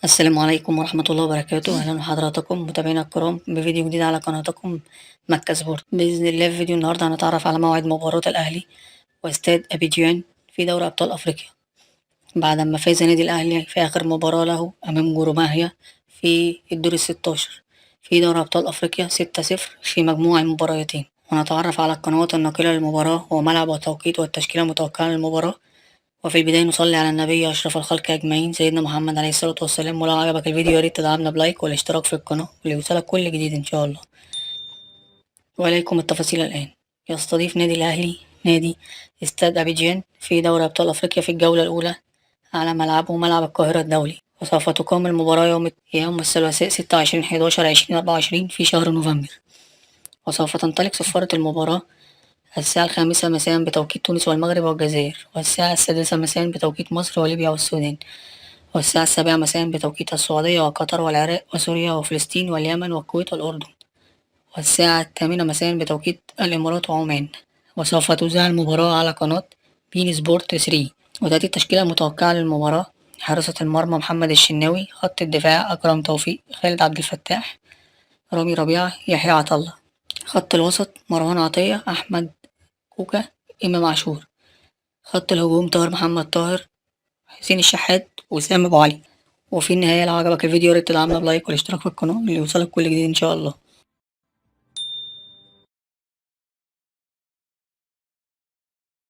السلام عليكم ورحمة الله وبركاته. أهلا بحضراتكم متابعينا الكرام بفيديو جديد على قناتكم مكة سبورت. بإذن الله في فيديو النهاردة هنتعرف على موعد مباراة الأهلي واستاد أبيجان في دوري أبطال أفريقيا بعدما فاز نادي الأهلي في آخر مباراة له أمام جوروماهيا في الدور الستاشر في دوري أبطال أفريقيا 6-0 في مجموع المباراتين. ونتعرف على القنوات الناقلة للمباراة وملعب وتوقيت والتشكيلة المتوقعة للمباراة. وفي البداية نصلي على النبي أشرف الخلق أجمعين سيدنا محمد عليه الصلاة والسلام. ولو عجبك الفيديو ياريت تدعمنا بلايك والاشتراك في القناة ليوصلك كل جديد إن شاء الله. وإليكم التفاصيل الآن. يستضيف نادي الأهلي نادي استاد أبيجان في دوري أبطال أفريقيا في الجولة الأولى على ملعبه ملعب القاهرة الدولي. وسوف تقام المباراة يوم الثلاثاء 26/11/2024 في شهر نوفمبر. وسوف تنطلق صفارة المباراة الساعة 5 مساء بتوقيت تونس والمغرب والجزائر، والساعة 6 مساء بتوقيت مصر وليبيا والسودان، والساعة 7 مساء بتوقيت السعودية وقطر والعراق وسوريا وفلسطين واليمن والكويت والأردن، والساعة 8 مساء بتوقيت الإمارات وعمان. وسوف تذاع المباراة على قناة بين سبورت 3. وتأتي التشكيلة المتوقعة للمباراة: حراسة المرمى محمد الشناوي، خط الدفاع أكرم توفيق، خالد عبد الفتاح، رامي ربيعة، يحيى عطلة. خط الوسط: مروان عطية، أحمد كوكا، إمام عاشور. خط الهجوم: طاهر محمد طاهر، حسين الشحات، وسام أبو علي. وفي النهاية لو عجبك الفيديو ياريت تدعمنا بلايك والاشتراك في القناة ليوصلك كل جديد إن شاء الله.